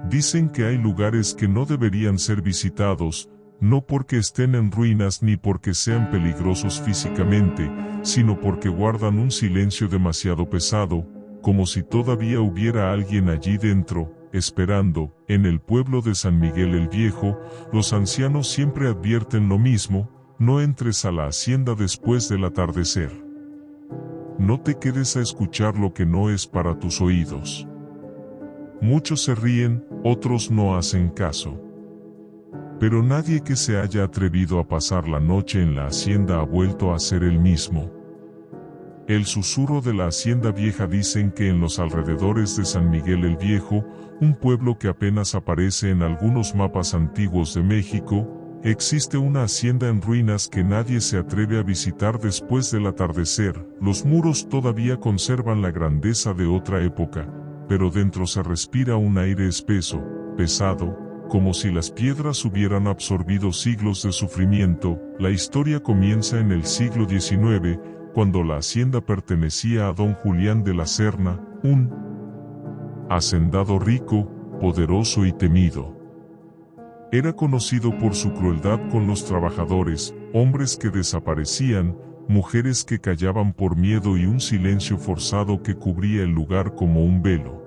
Dicen que hay lugares que no deberían ser visitados, no porque estén en ruinas ni porque sean peligrosos físicamente, sino porque guardan un silencio demasiado pesado, como si todavía hubiera alguien allí dentro, esperando. En el pueblo de San Miguel el Viejo, los ancianos siempre advierten lo mismo: no entres a la hacienda después del atardecer. No te quedes a escuchar lo que no es para tus oídos. Muchos se ríen, otros no hacen caso. Pero nadie que se haya atrevido a pasar la noche en la hacienda ha vuelto a ser el mismo. El susurro de la hacienda vieja. Dicen que en los alrededores de San Miguel el Viejo, un pueblo que apenas aparece en algunos mapas antiguos de México, existe una hacienda en ruinas que nadie se atreve a visitar después del atardecer. Los muros todavía conservan la grandeza de otra época, pero dentro se respira un aire espeso, pesado, como si las piedras hubieran absorbido siglos de sufrimiento. La historia comienza en el siglo XIX, cuando la hacienda pertenecía a don Julián de la Serna, un hacendado rico, poderoso y temido. Era conocido por su crueldad con los trabajadores, hombres que desaparecían, mujeres que callaban por miedo y un silencio forzado que cubría el lugar como un velo.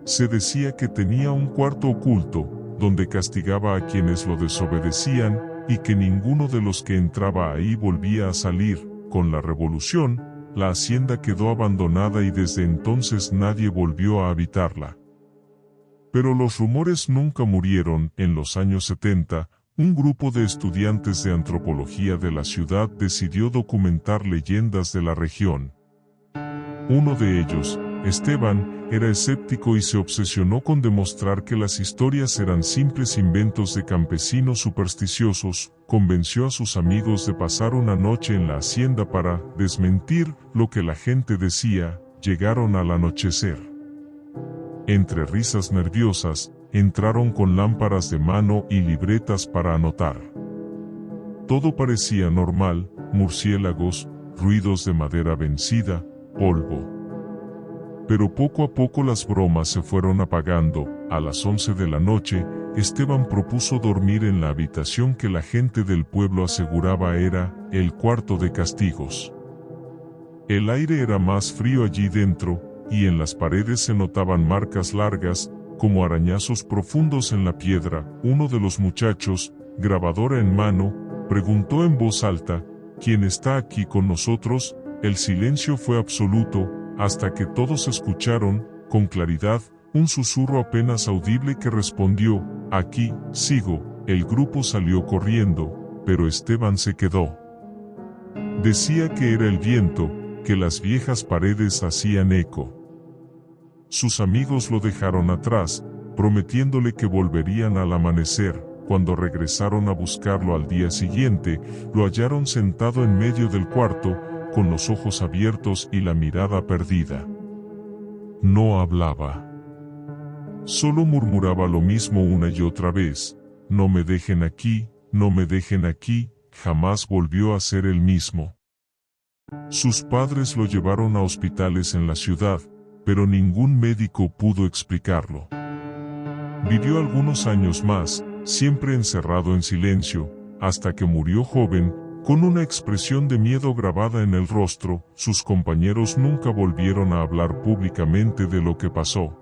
Se decía que tenía un cuarto oculto, donde castigaba a quienes lo desobedecían, y que ninguno de los que entraba ahí volvía a salir. Con la revolución, la hacienda quedó abandonada y desde entonces nadie volvió a habitarla. Pero los rumores nunca murieron. En los años 70, un grupo de estudiantes de antropología de la ciudad decidió documentar leyendas de la región. Uno de ellos, Esteban, era escéptico y se obsesionó con demostrar que las historias eran simples inventos de campesinos supersticiosos. Convenció a sus amigos de pasar una noche en la hacienda para desmentir lo que la gente decía. Llegaron al anochecer. Entre risas nerviosas, entraron con lámparas de mano y libretas para anotar. Todo parecía normal: murciélagos, ruidos de madera vencida, polvo. Pero poco a poco las bromas se fueron apagando. A las 11 de la noche, Esteban propuso dormir en la habitación que la gente del pueblo aseguraba era el cuarto de castigos. El aire era más frío allí dentro, y en las paredes se notaban marcas largas, como arañazos profundos en la piedra. Uno de los muchachos, grabadora en mano, preguntó en voz alta: ¿quién está aquí con nosotros? El silencio fue absoluto, hasta que todos escucharon, con claridad, un susurro apenas audible que respondió: aquí, sigo. El grupo salió corriendo, pero Esteban se quedó. Decía que era el viento, que las viejas paredes hacían eco. Sus amigos lo dejaron atrás, prometiéndole que volverían al amanecer. Cuando regresaron a buscarlo al día siguiente, lo hallaron sentado en medio del cuarto, con los ojos abiertos y la mirada perdida. No hablaba. Solo murmuraba lo mismo una y otra vez: no me dejen aquí, no me dejen aquí. Jamás volvió a ser el mismo. Sus padres lo llevaron a hospitales en la ciudad, pero ningún médico pudo explicarlo. Vivió algunos años más, siempre encerrado en silencio, hasta que murió joven, con una expresión de miedo grabada en el rostro. Sus compañeros nunca volvieron a hablar públicamente de lo que pasó.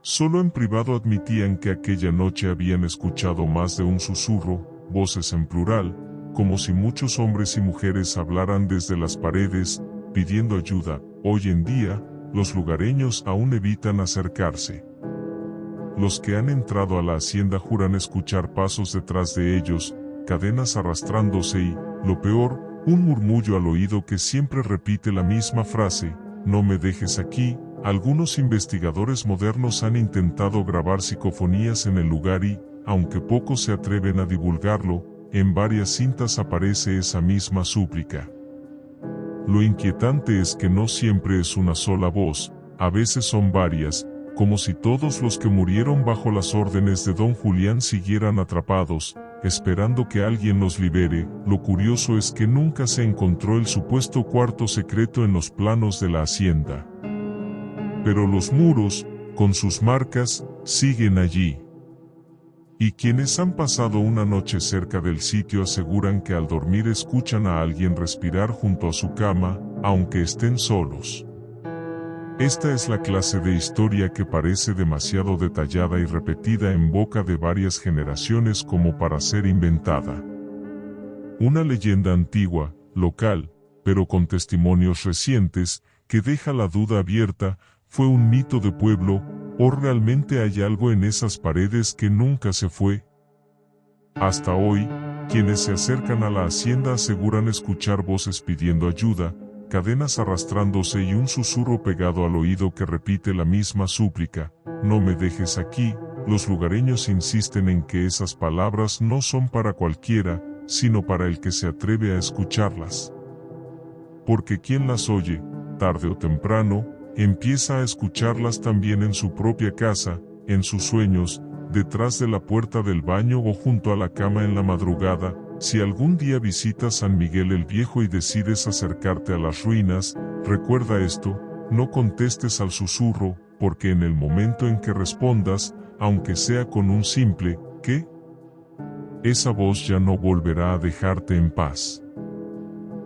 Solo en privado admitían que aquella noche habían escuchado más de un susurro, voces en plural, como si muchos hombres y mujeres hablaran desde las paredes, pidiendo ayuda. Hoy en día, los lugareños aún evitan acercarse. Los que han entrado a la hacienda juran escuchar pasos detrás de ellos, cadenas arrastrándose y, lo peor, un murmullo al oído que siempre repite la misma frase: no me dejes aquí. Algunos investigadores modernos han intentado grabar psicofonías en el lugar y, aunque pocos se atreven a divulgarlo, en varias cintas aparece esa misma súplica. Lo inquietante es que no siempre es una sola voz, a veces son varias, como si todos los que murieron bajo las órdenes de don Julián siguieran atrapados, esperando que alguien los libere. Lo curioso es que nunca se encontró el supuesto cuarto secreto en los planos de la hacienda. Pero los muros, con sus marcas, siguen allí. Y quienes han pasado una noche cerca del sitio aseguran que al dormir escuchan a alguien respirar junto a su cama, aunque estén solos. Esta es la clase de historia que parece demasiado detallada y repetida en boca de varias generaciones como para ser inventada. Una leyenda antigua, local, pero con testimonios recientes, que deja la duda abierta, ¿fue un mito de pueblo, o realmente hay algo en esas paredes que nunca se fue? Hasta hoy, quienes se acercan a la hacienda aseguran escuchar voces pidiendo ayuda, cadenas arrastrándose y un susurro pegado al oído que repite la misma súplica: no me dejes aquí. Los lugareños insisten en que esas palabras no son para cualquiera, sino para el que se atreve a escucharlas. Porque quien las oye, tarde o temprano, empieza a escucharlas también en su propia casa, en sus sueños, detrás de la puerta del baño o junto a la cama en la madrugada. Si algún día visitas San Miguel el Viejo y decides acercarte a las ruinas, recuerda esto: no contestes al susurro, porque en el momento en que respondas, aunque sea con un simple ¿qué?, esa voz ya no volverá a dejarte en paz.